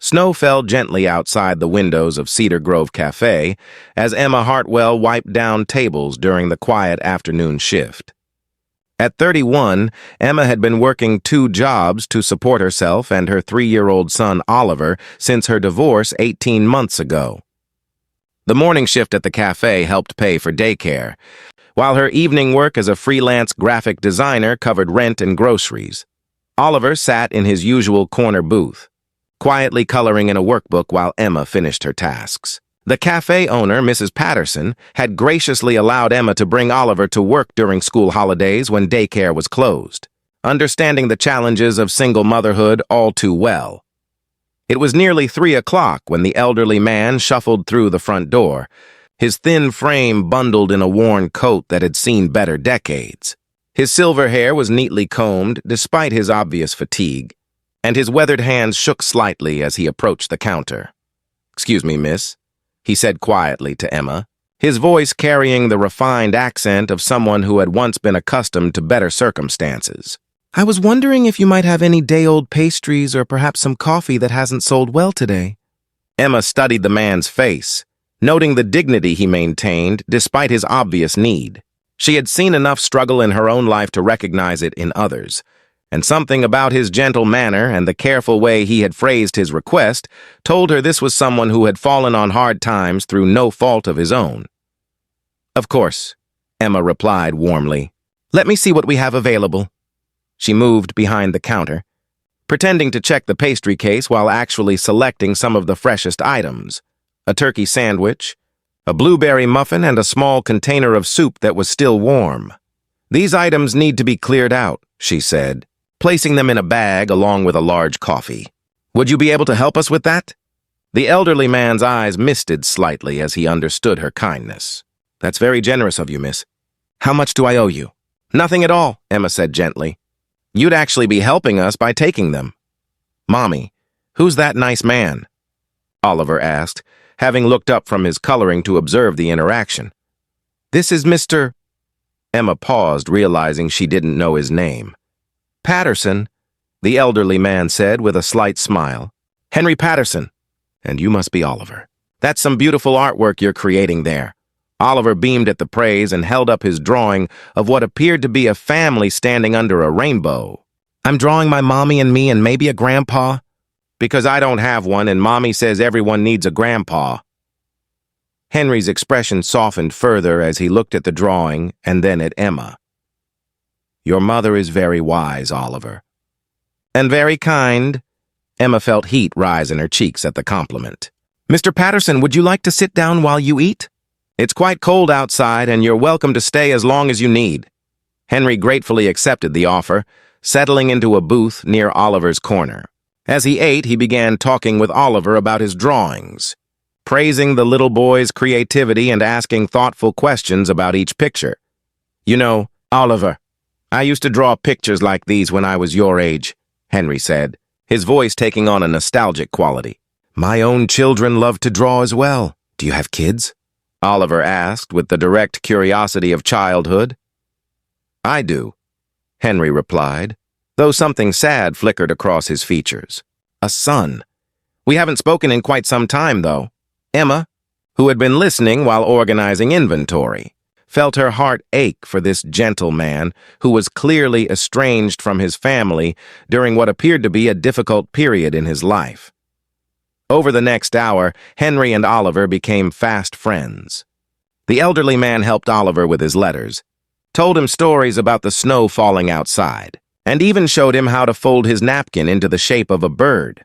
Snow fell gently outside the windows of Cedar Grove Cafe as Emma Hartwell wiped down tables during the quiet afternoon shift. At 31, Emma had been working 2 jobs to support herself and her 3-year-old son Oliver since her divorce 18 months ago. The morning shift at the cafe helped pay for daycare, while her evening work as a freelance graphic designer covered rent and groceries. Oliver sat in his usual corner booth, quietly coloring in a workbook while Emma finished her tasks. The cafe owner, Mrs. Patterson, had graciously allowed Emma to bring Oliver to work during school holidays when daycare was closed, understanding the challenges of single motherhood all too well. It was nearly 3 o'clock when the elderly man shuffled through the front door, his thin frame bundled in a worn coat that had seen better decades. His silver hair was neatly combed despite his obvious fatigue, and his weathered hands shook slightly as he approached the counter. "Excuse me, miss," he said quietly to Emma, his voice carrying the refined accent of someone who had once been accustomed to better circumstances. "I was wondering if you might have any day-old pastries or perhaps some coffee that hasn't sold well today." Emma studied the man's face, noting the dignity he maintained despite his obvious need. She had seen enough struggle in her own life to recognize it in others, and something about his gentle manner and the careful way he had phrased his request told her this was someone who had fallen on hard times through no fault of his own. "Of course," Emma replied warmly. "Let me see what we have available." She moved behind the counter, pretending to check the pastry case while actually selecting some of the freshest items: a turkey sandwich, a blueberry muffin, and a small container of soup that was still warm. "These items need to be cleared out," she said, placing them in a bag along with a large coffee. "Would you be able to help us with that?" The elderly man's eyes misted slightly as he understood her kindness. "That's very generous of you, miss. How much do I owe you?" "Nothing at all," Emma said gently. "You'd actually be helping us by taking them." "Mommy, who's that nice man?" Oliver asked, having looked up from his coloring to observe the interaction. "This is Mr. Emma paused, realizing she didn't know his name. "Patterson," the elderly man said with a slight smile. "Henry Patterson. And you must be Oliver. That's some beautiful artwork you're creating there." Oliver beamed at the praise and held up his drawing of what appeared to be a family standing under a rainbow. "I'm drawing my mommy and me and maybe a grandpa." "Because I don't have one and Mommy says everyone needs a grandpa." Henry's expression softened further as he looked at the drawing and then at Emma. "Your mother is very wise, Oliver." "And very kind." Emma felt heat rise in her cheeks at the compliment. "Mr. Patterson, would you like to sit down while you eat? It's quite cold outside and you're welcome to stay as long as you need." Henry gratefully accepted the offer, settling into a booth near Oliver's corner. As he ate, he began talking with Oliver about his drawings, praising the little boy's creativity and asking thoughtful questions about each picture. "You know, Oliver, I used to draw pictures like these when I was your age," Henry said, his voice taking on a nostalgic quality. "My own children love to draw as well. Do you have kids?" Oliver asked with the direct curiosity of childhood. "I do," Henry replied, though something sad flickered across his features. "A son. We haven't spoken in quite some time, though." Emma, who had been listening while organizing inventory, felt her heart ache for this gentle man who was clearly estranged from his family during what appeared to be a difficult period in his life. Over the next hour, Henry and Oliver became fast friends. The elderly man helped Oliver with his letters, told him stories about the snow falling outside, and even showed him how to fold his napkin into the shape of a bird.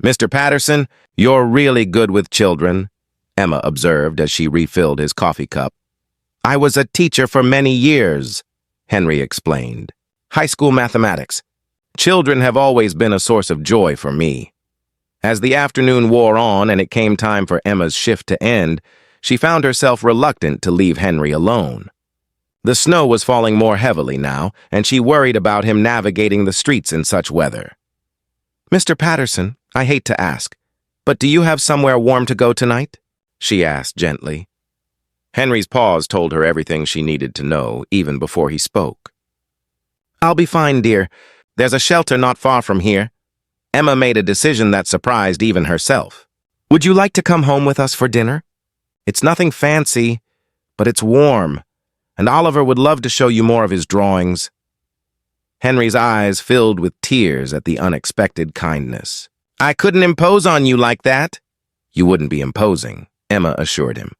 "Mr. Patterson, you're really good with children," Emma observed as she refilled his coffee cup. "I was a teacher for many years," Henry explained. "High school mathematics. Children have always been a source of joy for me." As the afternoon wore on and it came time for Emma's shift to end, she found herself reluctant to leave Henry alone. The snow was falling more heavily now, and she worried about him navigating the streets in such weather. "Mr. Patterson, I hate to ask, but do you have somewhere warm to go tonight?" she asked gently. Henry's pause told her everything she needed to know, even before he spoke. "I'll be fine, dear. There's a shelter not far from here." Emma made a decision that surprised even herself. "Would you like to come home with us for dinner? It's nothing fancy, but it's warm, and Oliver would love to show you more of his drawings." Henry's eyes filled with tears at the unexpected kindness. "I couldn't impose on you like that." "You wouldn't be imposing," Emma assured him.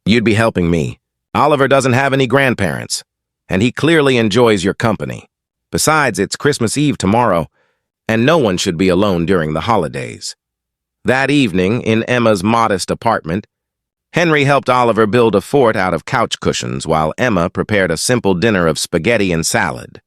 "You'd be helping me. Oliver doesn't have any grandparents, and he clearly enjoys your company. Besides, it's Christmas Eve tomorrow, and no one should be alone during the holidays." That evening, in Emma's modest apartment, Henry helped Oliver build a fort out of couch cushions while Emma prepared a simple dinner of spaghetti and salad.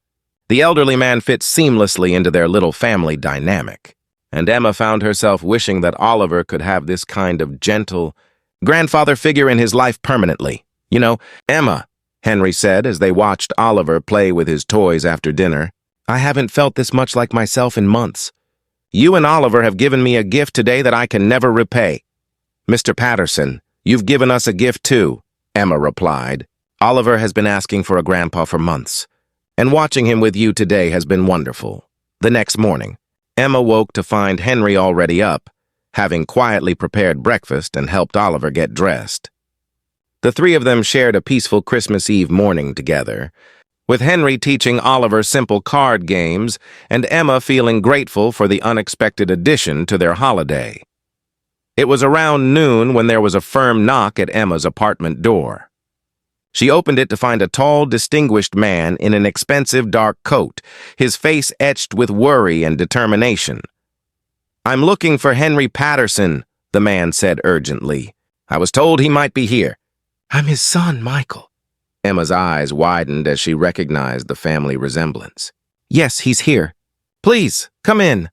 The elderly man fit seamlessly into their little family dynamic, and Emma found herself wishing that Oliver could have this kind of gentle grandfather figure in his life permanently. "You know, Emma," Henry said as they watched Oliver play with his toys after dinner, "I haven't felt this much like myself in months. You and Oliver have given me a gift today that I can never repay." "Mr. Patterson, you've given us a gift too," Emma replied. "Oliver has been asking for a grandpa for months, and watching him with you today has been wonderful." The next morning, Emma woke to find Henry already up, having quietly prepared breakfast and helped Oliver get dressed. The three of them shared a peaceful Christmas Eve morning together, with Henry teaching Oliver simple card games and Emma feeling grateful for the unexpected addition to their holiday. It was around noon when there was a firm knock at Emma's apartment door. She opened it to find a tall, distinguished man in an expensive dark coat, his face etched with worry and determination. "I'm looking for Henry Patterson," the man said urgently. "I was told he might be here." "I'm his son, Michael." Emma's eyes widened as she recognized the family resemblance. "Yes, he's here. Please, come in."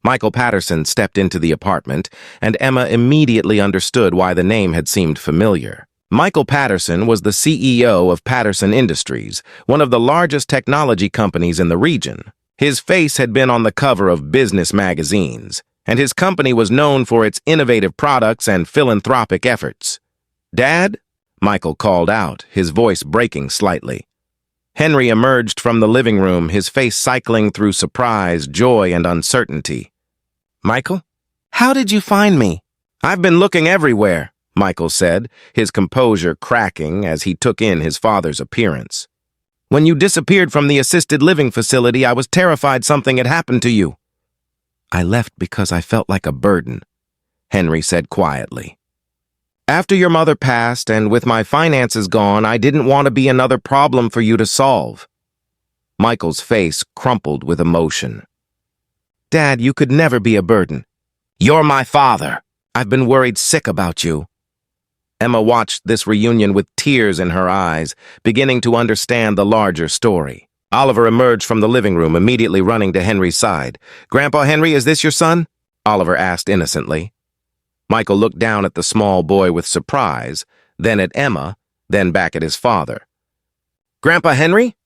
Michael Patterson stepped into the apartment, and Emma immediately understood why the name had seemed familiar. Michael Patterson was the CEO of Patterson Industries, one of the largest technology companies in the region. His face had been on the cover of business magazines, and his company was known for its innovative products and philanthropic efforts. "Dad?" Michael called out, his voice breaking slightly. Henry emerged from the living room, his face cycling through surprise, joy, and uncertainty. "Michael? How did you find me?" "I've been looking everywhere," Michael said, his composure cracking as he took in his father's appearance. "When you disappeared from the assisted living facility, I was terrified something had happened to you." "I left because I felt like a burden," Henry said quietly. "After your mother passed and with my finances gone, I didn't want to be another problem for you to solve." Michael's face crumpled with emotion. "Dad, you could never be a burden. You're my father. I've been worried sick about you." Emma watched this reunion with tears in her eyes, beginning to understand the larger story. Oliver emerged from the living room, immediately running to Henry's side. "Grandpa Henry, is this your son?" Oliver asked innocently. Michael looked down at the small boy with surprise, then at Emma, then back at his father. "Grandpa Henry?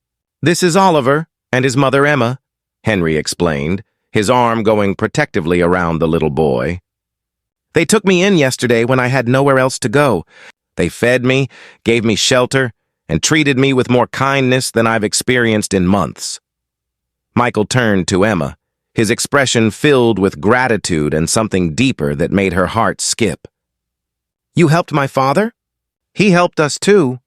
This is Oliver and his mother Emma," Henry explained, his arm going protectively around the little boy. "They took me in yesterday when I had nowhere else to go. They fed me, gave me shelter, and treated me with more kindness than I've experienced in months." Michael turned to Emma, his expression filled with gratitude and something deeper that made her heart skip. "You helped my father?" "He helped us too,"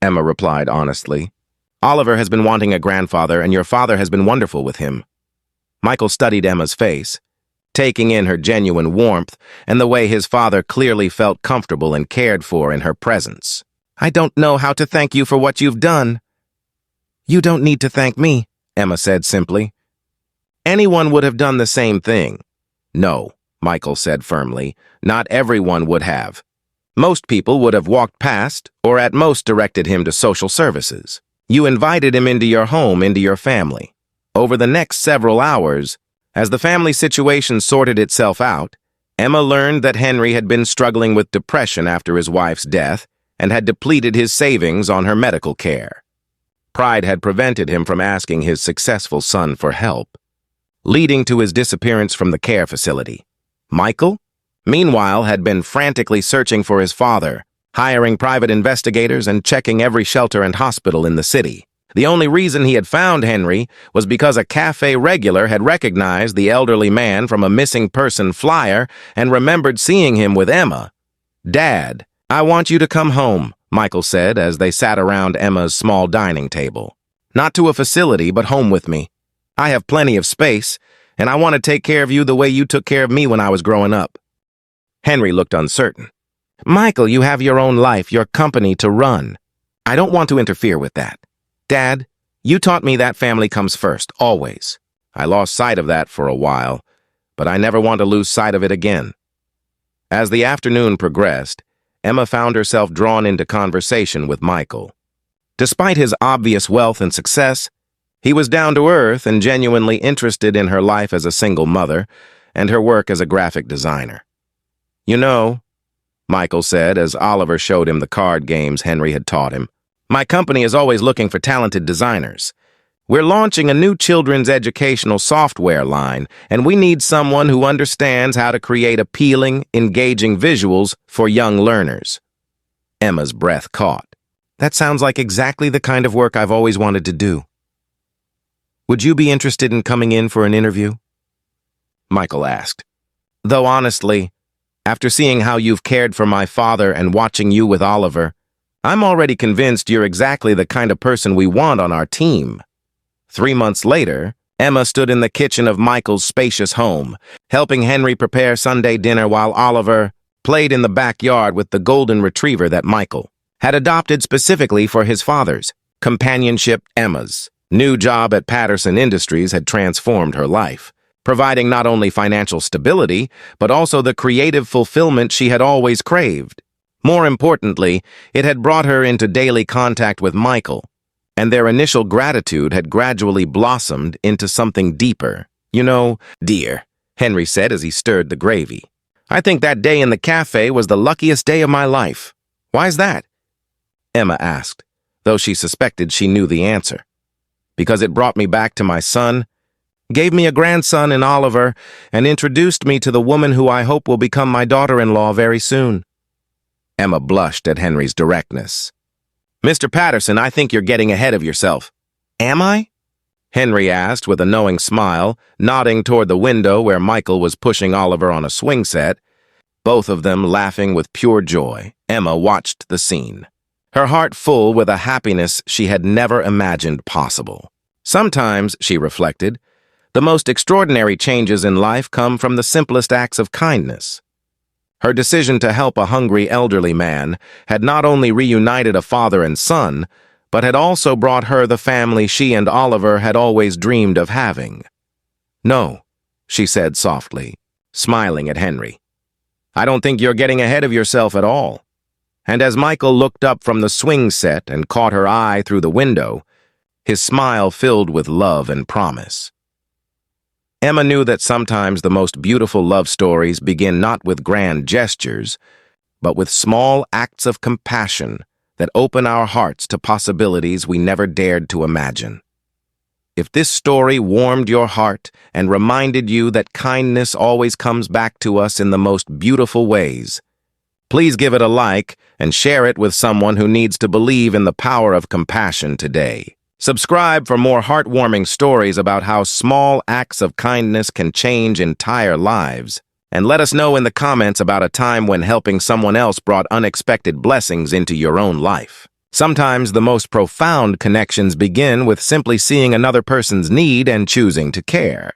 Emma replied honestly. "Oliver has been wanting a grandfather, and your father has been wonderful with him." Michael studied Emma's face, taking in her genuine warmth and the way his father clearly felt comfortable and cared for in her presence. "I don't know how to thank you for what you've done." "You don't need to thank me," Emma said simply. "Anyone would have done the same thing." "No," Michael said firmly, "not everyone would have. Most people would have walked past or at most directed him to social services. You invited him into your home, into your family. Over the next several hours, as the family situation sorted itself out, Emma learned that Henry had been struggling with depression after his wife's death and had depleted his savings on her medical care. Pride had prevented him from asking his successful son for help, leading to his disappearance from the care facility. Michael, meanwhile, had been frantically searching for his father, hiring private investigators and checking every shelter and hospital in the city. The only reason he had found Henry was because a cafe regular had recognized the elderly man from a missing person flyer and remembered seeing him with Emma. "Dad, I want you to come home," Michael said as they sat around Emma's small dining table. "Not to a facility, but home with me. I have plenty of space, and I want to take care of you the way you took care of me when I was growing up." Henry looked uncertain. "Michael, you have your own life, your company to run. I don't want to interfere with that. Dad, you taught me that family comes first, always. I lost sight of that for a while, but I never want to lose sight of it again." As the afternoon progressed, Emma found herself drawn into conversation with Michael. Despite his obvious wealth and success, he was down to earth and genuinely interested in her life as a single mother and her work as a graphic designer. "You know," Michael said as Oliver showed him the card games Henry had taught him, "my company is always looking for talented designers. We're launching a new children's educational software line, and we need someone who understands how to create appealing, engaging visuals for young learners." Emma's breath caught. "That sounds like exactly the kind of work I've always wanted to do. Would you be interested in coming in for an interview?" Michael asked. "Though honestly, after seeing how you've cared for my father and watching you with Oliver, I'm already convinced you're exactly the kind of person we want on our team." 3 months later, Emma stood in the kitchen of Michael's spacious home, helping Henry prepare Sunday dinner while Oliver played in the backyard with the golden retriever that Michael had adopted specifically for his father's companionship. Emma's new job at Patterson Industries had transformed her life, providing not only financial stability, but also the creative fulfillment she had always craved. More importantly, it had brought her into daily contact with Michael, and their initial gratitude had gradually blossomed into something deeper. "You know, dear," Henry said as he stirred the gravy, "I think that day in the cafe was the luckiest day of my life." "Why's that?" Emma asked, though she suspected she knew the answer. "Because it brought me back to my son, gave me a grandson in Oliver, and introduced me to the woman who I hope will become my daughter-in-law very soon." Emma blushed at Henry's directness. "Mr. Patterson, I think you're getting ahead of yourself." "Am I?" Henry asked with a knowing smile, nodding toward the window where Michael was pushing Oliver on a swing set. Both of them laughing with pure joy, Emma watched the scene, her heart full with a happiness she had never imagined possible. Sometimes, she reflected, the most extraordinary changes in life come from the simplest acts of kindness. Her decision to help a hungry elderly man had not only reunited a father and son, but had also brought her the family she and Oliver had always dreamed of having. "No," she said softly, smiling at Henry. "I don't think you're getting ahead of yourself at all." And as Michael looked up from the swing set and caught her eye through the window, his smile filled with love and promise. Emma knew that sometimes the most beautiful love stories begin not with grand gestures, but with small acts of compassion that open our hearts to possibilities we never dared to imagine. If this story warmed your heart and reminded you that kindness always comes back to us in the most beautiful ways, please give it a like and share it with someone who needs to believe in the power of compassion today. Subscribe for more heartwarming stories about how small acts of kindness can change entire lives. And let us know in the comments about a time when helping someone else brought unexpected blessings into your own life. Sometimes the most profound connections begin with simply seeing another person's need and choosing to care.